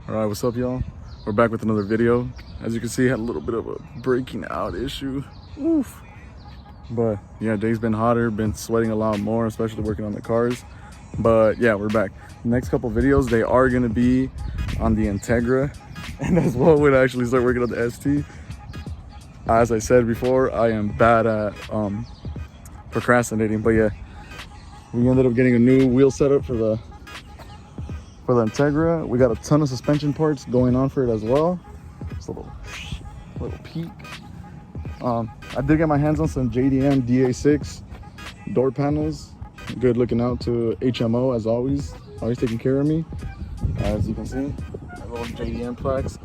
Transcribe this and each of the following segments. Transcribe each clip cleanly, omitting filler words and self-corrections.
All right, what's up, y'all? We're back with another video. As you can see, had a little bit of a breaking out issue. Oof. But yeah, day's been hotter, been sweating a lot more, especially working on the cars. But yeah, we're back. The next couple videos, they are gonna be on the Integra, and as well when I actually start working on the ST. As I said before, I am bad at procrastinating, but yeah, we ended up getting a new wheel setup for the Integra. We got a ton of suspension parts going on for it as well. Just a little peek. I did get my hands on some JDM DA6 door panels. Good looking out to HMO as always taking care of me. As you can see, little JDM plaques,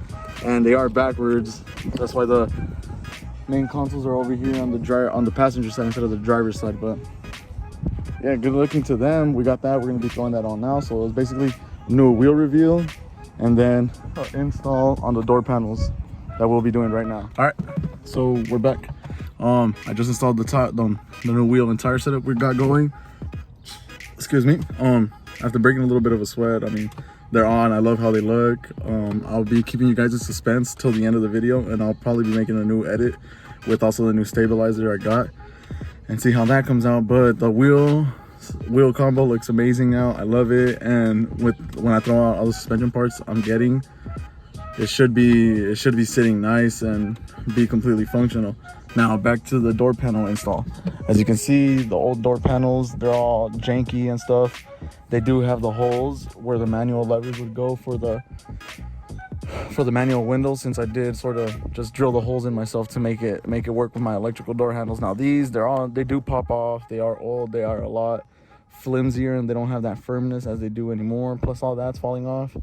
and they are backwards. That's why the main consoles are over here on the passenger side instead of the driver's side. But yeah, good looking to them. We got that. We're gonna be throwing that on now. So it's basically new wheel reveal and then install on the door panels that we'll be doing right now. All right, so we're back. I just installed the new wheel and tire setup we got going. Excuse me. After breaking a little bit of a sweat, I mean, they're on. I love how they look. I'll be keeping you guys in suspense till the end of the video, and I'll probably be making a new edit with also the new stabilizer I got and see how that comes out. But the wheel combo looks amazing now. I love it. And when I throw out all the suspension parts I'm getting, it should be sitting nice and be completely functional. Now back to the door panel install. As you can see, the old door panels, they're all janky and stuff. They do have the holes where the manual levers would go for the manual windows, since I did sort of just drill the holes in myself to make it work with my electrical door handles. Now these, they do pop off. They are old. They are a lot flimsier and they don't have that firmness as they do anymore. Plus all that's falling off.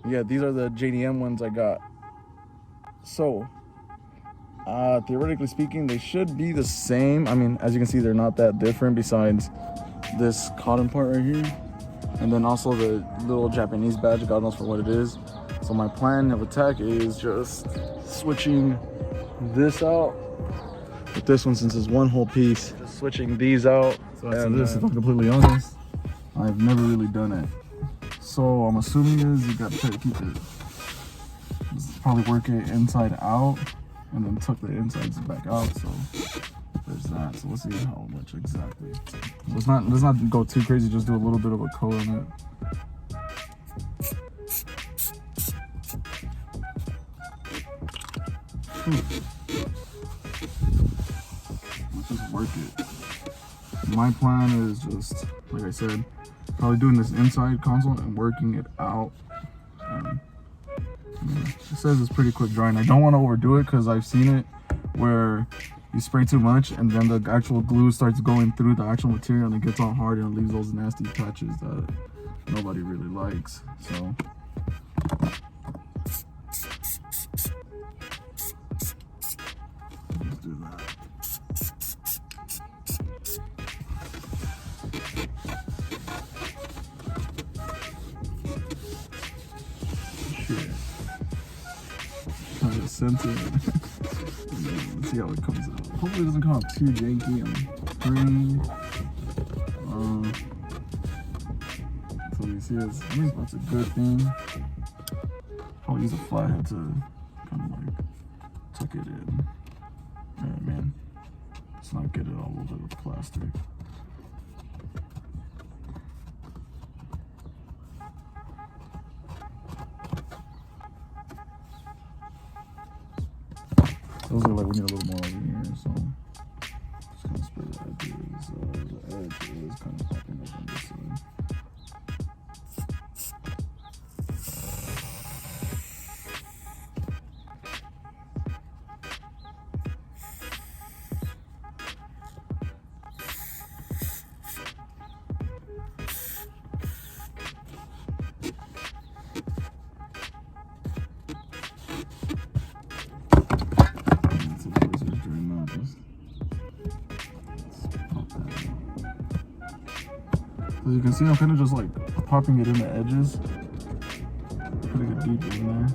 Yeah, these are the JDM ones I got. So theoretically speaking, they should be the same. I mean, as you can see, they're not that different besides this cotton part right here, and then also the little Japanese badge, God knows for what it is. So my plan of attack is just switching this out with this one, since it's one whole piece. Just switching these out. So and this, if I'm completely honest, I've never really done it. So I'm assuming is you got to try to keep it, probably work it inside out and then tuck the insides back out. So there's that. So let's see how much exactly. Let's not go too crazy, just do a little bit of a coat on it. Let's just work it. My plan is just, like I said, probably doing this inside console and working it out. It says it's pretty quick drying. I don't want to overdo it because I've seen it where you spray too much and then the actual glue starts going through the actual material and it gets all hard and it leaves those nasty patches that nobody really likes. So let's do that. Kind of center it. Let's see how it comes out. Hopefully it doesn't come out too janky and green. So you see, I think that's a good thing. Probably use a flathead to kind of like tuck it in. Alright, man. Let's not get it all over the plastic. Those look like we need a little more over here, so just gonna spray the edges. The edge is kind of popping up on this side. So you can see I'm kind of just like popping it in the edges. Putting it deep in there.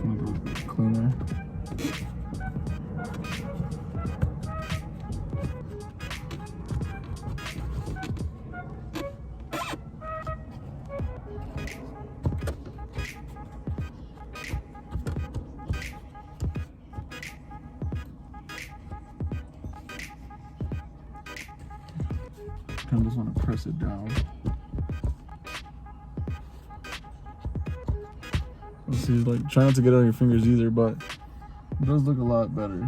Gonna go a bit cleaner. just want to press it down. Let's see, like, try not to get it on your fingers either, but it does look a lot better.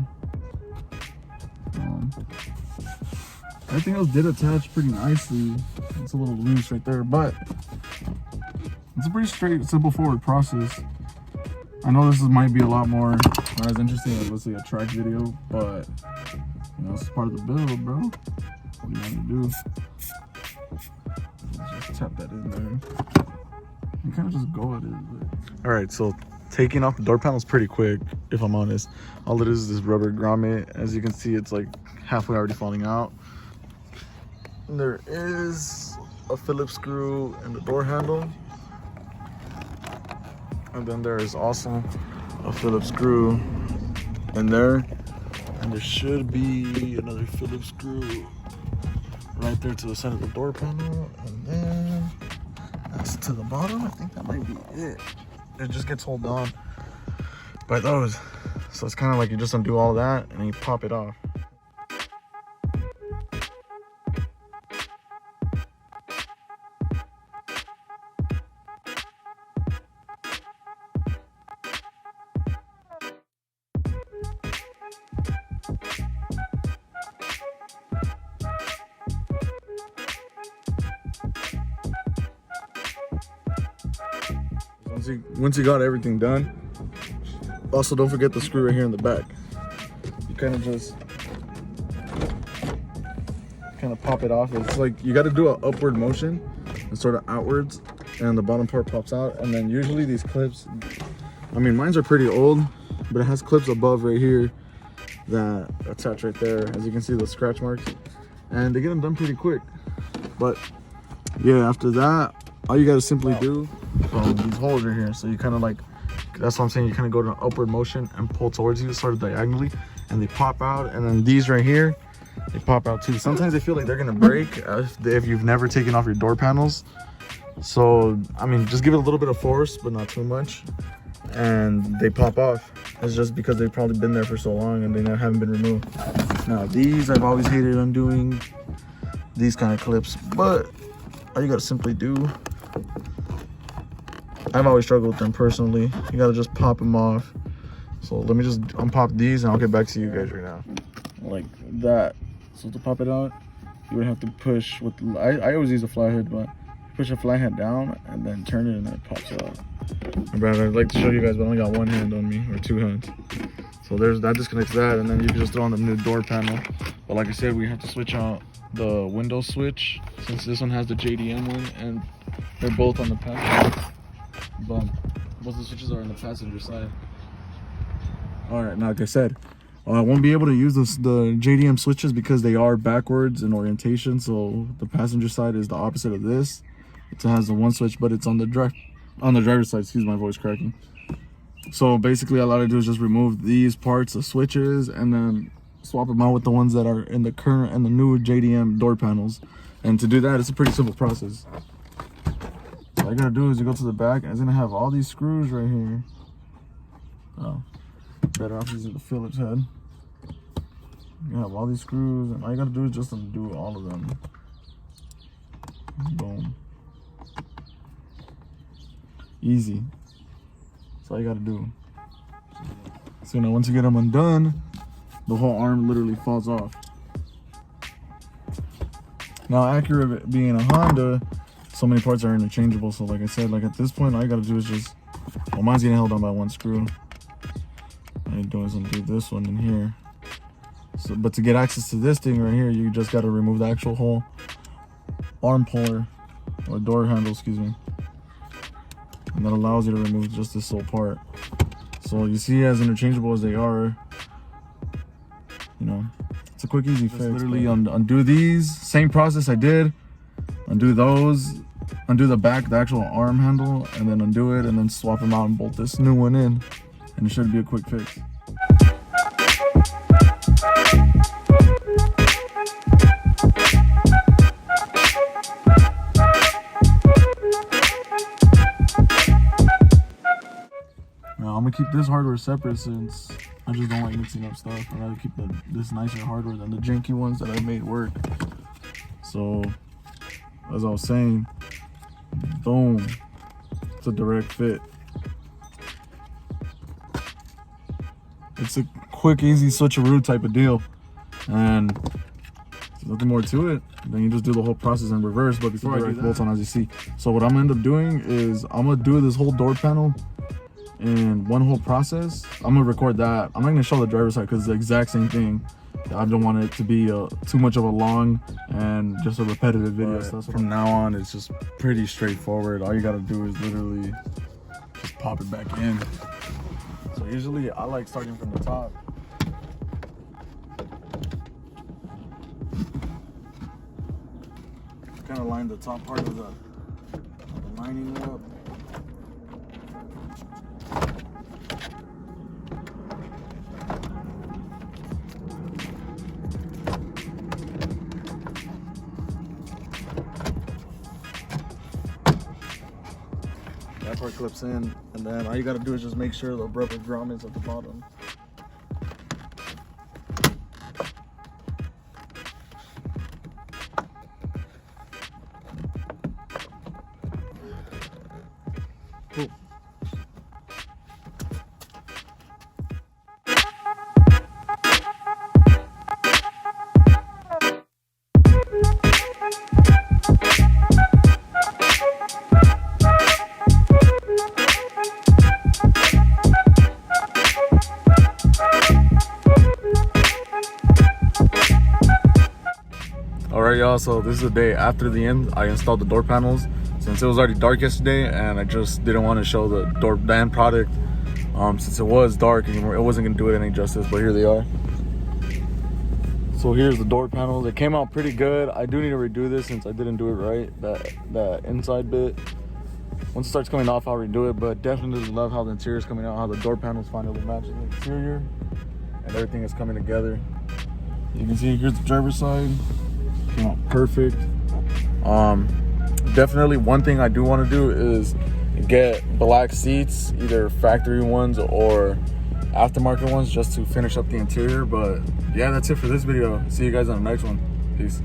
Everything else did attach pretty nicely. It's a little loose right there, but it's a pretty straight, simple forward process. I know this might be a lot more not as interesting as, let's say, a track video, but you know, it's part of the build, bro. What do you want to do? Let's just tap that in there. You kind of just go at it. All right, so taking off the door panel is pretty quick, if I'm honest. All it is this rubber grommet. As you can see, it's like halfway already falling out. And there is a Phillips screw in the door handle. And then there is also a Phillips screw in there. And there should be another Phillips screw right there to the side of the door panel. And then that's to the bottom. I think that might be it. It just gets held on by those. So it's kind of like you just undo all of that and you pop it off. Once you got everything done, also don't forget the screw right here in the back. You kind of just pop it off. It's like you got to do an upward motion and sort of outwards, and the bottom part pops out. And then usually these clips, I mean, mines are pretty old, but it has clips above right here that attach right there. As you can see, the scratch marks, and they get them done pretty quick. But yeah, after that, all you got to simply do these holes right here. So you kind of like, that's what I'm saying, you kind of go to an upward motion and pull towards you, sort of diagonally, and they pop out. And then these right here, they pop out too. Sometimes they feel like they're gonna break if you've never taken off your door panels. So I mean, just give it a little bit of force, but not too much, and they pop off. It's just because they've probably been there for so long and they haven't been removed. Now these, I've always hated undoing these kind of clips, but all you gotta simply do, I've always struggled with them personally, you gotta just pop them off. So let me just unpop these and I'll get back to you guys right now. Like that. So to pop it out, you would have to push with, I always use a flathead, but push a flathead down and then turn it and then it pops out. But I'd like to show you guys, but I only got one hand on me, or two hands. So there's that, disconnects that, and then you can just throw on the new door panel. But like I said, we have to switch out the window switch, since this one has the JDM one and they're both on the passenger. But both the switches are on the passenger side. All right, now like I said, I won't be able to use the JDM switches because they are backwards in orientation. So the passenger side is the opposite of this. It has the one switch, but it's on the driver's side. Excuse my voice cracking. So basically, all I do is just remove these parts, the switches, and then swap them out with the ones that are in the current and the new JDM door panels. And to do that, it's a pretty simple process. All you gotta do is you go to the back, and it's gonna have all these screws right here. Oh, better off using the Phillips head. You have all these screws, and all you gotta do is just undo all of them. Boom. Easy. That's all you gotta do. So now once you get them undone, the whole arm literally falls off. Now, Acura being a Honda, so many parts are interchangeable. So like I said, like at this point, all you gotta do is just, well, mine's getting held on by one screw. All you do is undo this one in here. So, but to get access to this thing right here, you just gotta remove the actual whole arm puller, or door handle, excuse me. And that allows you to remove just this whole part. So you see, as interchangeable as they are, you know, it's a quick, easy fix. Literally undo these, same process I did. Undo those, undo the back, the actual arm handle, and then undo it, and then swap them out and bolt this new one in, and it should be a quick fix. Now I'm gonna keep this hardware separate since I just don't like mixing up stuff. I'd rather keep this nicer hardware than the janky ones that I made work. So as I was saying, boom, it's a direct fit. It's a quick, easy switcheroo type of deal, and there's nothing more to it. Then you just do the whole process in reverse. But before I do that, bolts on, as you see. So what I'm gonna end up doing is I'm gonna do this whole door panel in one whole process. I'm gonna record that. I'm not gonna show the driver's side because it's the exact same thing. I don't want it to be too much of a long and just a repetitive video. So from now on, it's just pretty straightforward. All you gotta do is literally just pop it back in. So usually I like starting from the top. Kind of line the top part of the lining up. That part clips in, and then all you gotta do is just make sure the rubber drum is at the bottom. Cool. Alright y'all, so this is the day after the end. I installed the door panels since it was already dark yesterday, and I just didn't want to show the end product since it was dark and it wasn't going to do it any justice, but here they are. So here's the door panels. It came out pretty good. I do need to redo this since I didn't do it right, that inside bit. Once it starts coming off, I'll redo it, but definitely love how the interior is coming out, how the door panels finally match the interior, and everything is coming together. You can see here's the driver's side. Came out perfect. Definitely one thing I do want to do is get black seats, either factory ones or aftermarket ones, just to finish up the interior. But yeah, that's it for this video. See you guys on the next one. Peace.